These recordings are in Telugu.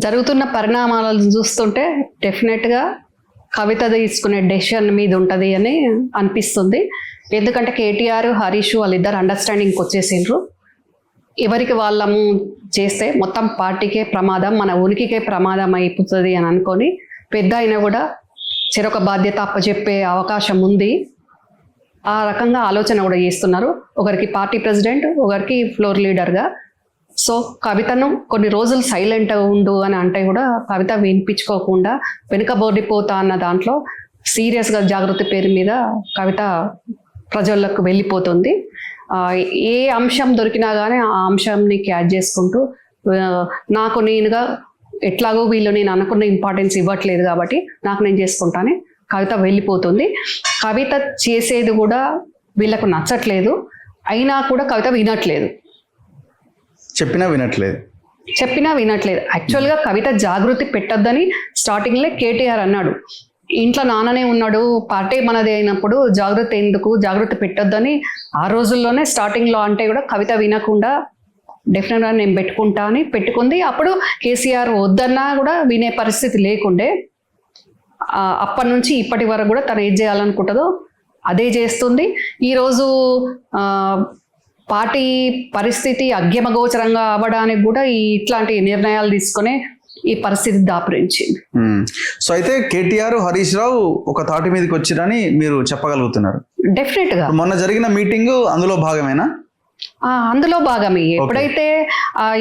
జరుగుతున్న పరిణామాలను చూస్తుంటే డెఫినెట్గా కవిత తీసుకునే డెసిషన్ మీద ఉంటుంది అని అనిపిస్తుంది. ఎందుకంటే కేటీఆర్ హరీష్ వాళ్ళిద్దరు అండర్స్టాండింగ్కి వచ్చేసిండ్రు. ఎవరికి వాళ్ళము చేస్తే మొత్తం పార్టీకే ప్రమాదం, మన ఉనికికే ప్రమాదం అయిపోతుంది అని అనుకొని పెద్ద అయినా కూడా చెరొక బాధ్యత అప్పచెప్పే అవకాశం ఉంది. ఆ రకంగా ఆలోచన కూడా చేస్తున్నారు. ఒకరికి పార్టీ ప్రెసిడెంట్, ఒకరికి ఫ్లోర్ లీడర్గా. సో కవితను కొన్ని రోజులు సైలెంట్ ఉండు అని అంటే కూడా కవిత వినిపించుకోకుండా వెనుకబోడిపోతా అన్న దాంట్లో సీరియస్గా జాగృతి పేరు మీద కవిత ప్రజలకు వెళ్ళిపోతుంది. ఏ అంశం దొరికినా కానీ ఆ అంశాన్ని క్యాచ్ చేసుకుంటూ నాకు నేనుగా ఎట్లాగో వీళ్ళు నేను అనుకున్న ఇంపార్టెన్స్ ఇవ్వట్లేదు కాబట్టి నాకు నేను చేసుకుంటానే కవిత వెళ్ళిపోతుంది. కవిత చేసేది కూడా వీళ్ళకు నచ్చట్లేదు, అయినా కూడా కవిత వినట్లేదు. చెప్పినా వినట్లేదు. యాక్చువల్గా కవిత జాగృతి పెట్టద్దని స్టార్టింగ్లో కేటీఆర్ అన్నాడు. ఇంట్లో నాన్ననే ఉన్నాడు, పార్టీ మనది అయినప్పుడు జాగృతి పెట్టొద్దని ఆ రోజుల్లోనే స్టార్టింగ్లో అంటే కూడా కవిత వినకుండా డెఫినెట్గా నేను పెట్టుకుంటా అని పెట్టుకుంది. అప్పుడు కేసీఆర్ వద్దన్నా కూడా వినే పరిస్థితి లేకుండే. అప్పటి నుంచి ఇప్పటి వరకు కూడా తను ఏం చేయాలనుకుంటుందో అదే చేస్తుంది. ఈరోజు పార్టీ పరిస్థితి అగ్యమగోచరంగా అవ్వడానికి కూడా ఇట్లాంటి నిర్ణయాలు తీసుకునే ఈ పరిస్థితి దాపురించింది. సో అయితే కేటీఆర్ హరీష్ రావు ఒక తాటి మీదకి వచ్చిరని మీరు చెప్పగలుగుతున్నారు? డెఫినెట్ గా మొన్న జరిగిన మీటింగ్ అందులో భాగమేనా? అందులో భాగమే. ఎప్పుడైతే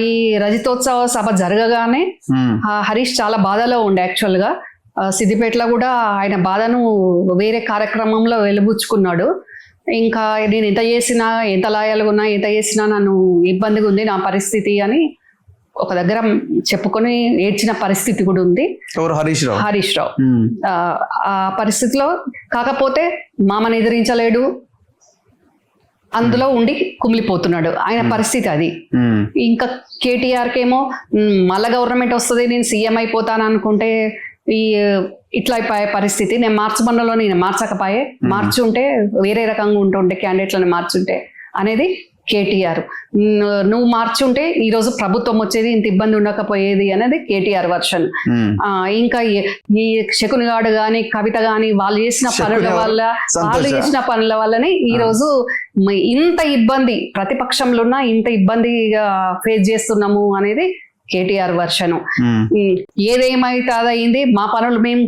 ఈ రజతోత్సవ సభ జరగగానే హరీష్ చాలా బాధలో ఉండే. యాక్చువల్ గా సిద్దిపేటలో కూడా ఆయన బాధను వేరే కార్యక్రమంలో వెలుబుచ్చుకున్నాడు. ఇంకా నేను ఎంత చేసినా, ఎంత లాయాలుగా ఉన్నా, ఎంత చేసినా నన్ను ఇబ్బందిగా ఉంది నా పరిస్థితి అని ఒక దగ్గర చెప్పుకొని ఏడ్చిన పరిస్థితి కూడా ఉంది హరీష్ రావు. ఆ పరిస్థితిలో కాకపోతే మామని ఎదిరించలేడు, అందులో ఉండి కుమిలిపోతున్నాడు. ఆయన పరిస్థితి అది. ఇంకా కేటీఆర్కేమో మళ్ళా గవర్నమెంట్ వస్తుంది, నేను సీఎం అయిపోతాను అనుకుంటే ఇట్లా అయిపోయే పరిస్థితి. నేను మార్చమన్నలో నేను మార్చకపోయే, మార్చుంటే వేరే రకంగా ఉంటుంటే క్యాండిడేట్లను మార్చుంటే అనేది కేటీఆర్. నువ్వు మార్చుంటే ఈరోజు ప్రభుత్వం వచ్చేది, ఇంత ఇబ్బంది ఉండకపోయేది అనేది కేటీఆర్ వర్షన్. ఇంకా ఈ శకునిగాడు గాని కవిత గాని వాళ్ళు చేసిన పనుల వల్లనే ఈరోజు ఇంత ఇబ్బంది ప్రతిపక్షంలో ఉన్న ఇంత ఇబ్బందిగా ఫేస్ చేస్తున్నాము అనేది కేటీఆర్ వర్షను. ఏదేమైతే అదయింది, మా పనులు మేము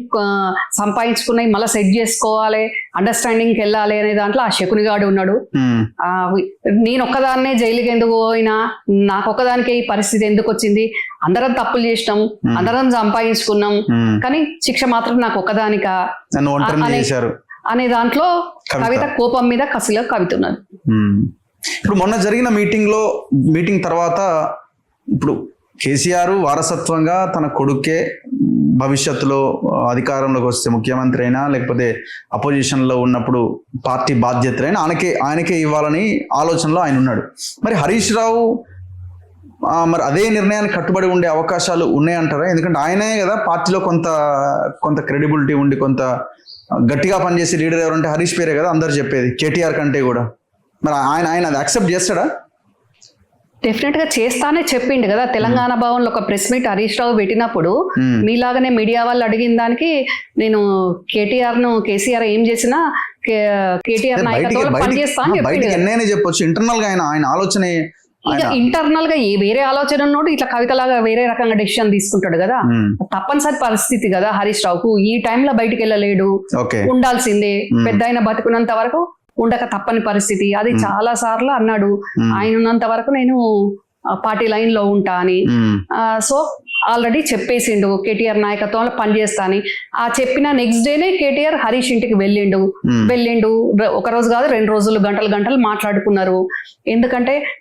సంపాదించుకున్నాయి మళ్ళీ సెట్ చేసుకోవాలి, అండర్స్టాండింగ్కి వెళ్ళాలి అనే దాంట్లో ఆ శకునిగాడు ఉన్నాడు. నేను ఒక్కదాన్నే జైలుకి ఎందుకు పోయినా, నాకు ఒక్కదానికే ఈ పరిస్థితి ఎందుకు వచ్చింది, అందరం తప్పులు చేసినాం, అందరం సంపాదించుకున్నాం, కానీ శిక్ష మాత్రం నాకు ఒక్కదానికా అనే దాంట్లో కవిత కోపం మీద కసిలో కవిత ఉన్నది. ఇప్పుడు మొన్న జరిగిన మీటింగ్ తర్వాత ఇప్పుడు కేసీఆర్ వారసత్వంగా తన కొడుకే భవిష్యత్తులో అధికారంలోకి వస్తే ముఖ్యమంత్రి అయినా లేకపోతే అపోజిషన్లో ఉన్నప్పుడు పార్టీ బాధ్యతలైనా ఆయనకే ఇవ్వాలని ఆలోచనలో ఆయన ఉన్నాడు. మరి హరీష్ రావు మరి అదే నిర్ణయానికి కట్టుబడి ఉండే అవకాశాలు ఉన్నాయంటారా? ఎందుకంటే ఆయనే కదా పార్టీలో కొంత క్రెడిబిలిటీ ఉండి కొంత గట్టిగా పనిచేసే లీడర్ ఎవరంటే హరీష్ పేరే కదా అందరు చెప్పేది, కేటీఆర్ కంటే కూడా. మరి ఆయన అది యాక్సెప్ట్ చేస్తాడా? డెఫినెట్ గా చేస్తానే చెప్పిండు కదా. తెలంగాణ భవన్లో ఒక ప్రెస్ మీట్ హరీష్ రావు పెట్టినప్పుడు మీలాగానే మీడియా వాళ్ళు అడిగిన దానికి నేను కేసీఆర్ ఏం చేసినా కేటీఆర్ నాయకత్వంలో పనిచేస్తాను చెప్పొచ్చు. ఇంటర్నల్ గా ఆయన ఆలోచన ఇంటర్నల్ గా వేరే ఆలోచన ఉన్నోడు ఇట్లా కవితలాగా వేరే రకంగా డెసిషన్ తీసుకుంటాడు కదా. తప్పనిసరి పరిస్థితి కదా హరీష్ రావుకు. ఈ టైంలో బయటికి వెళ్ళలేడు, ఉండాల్సిందే. పెద్ద ఆయన బతుకున్నంత వరకు ఉండక తప్పని పరిస్థితి. అది చాలా సార్లు అన్నాడు, ఆయన ఉన్నంత వరకు నేను పార్టీ లైన్ లో ఉంటా అని. సో ఆల్రెడీ చెప్పేసిండు కేటీఆర్ నాయకత్వంలో పనిచేస్తా అని. ఆ చెప్పిన నెక్స్ట్ డేనే కేటీఆర్ హరీష్ ఇంటికి వెళ్ళిండు. ఒక రోజు కాదు 2 రోజులు గంటలు మాట్లాడుకున్నారు. ఎందుకంటే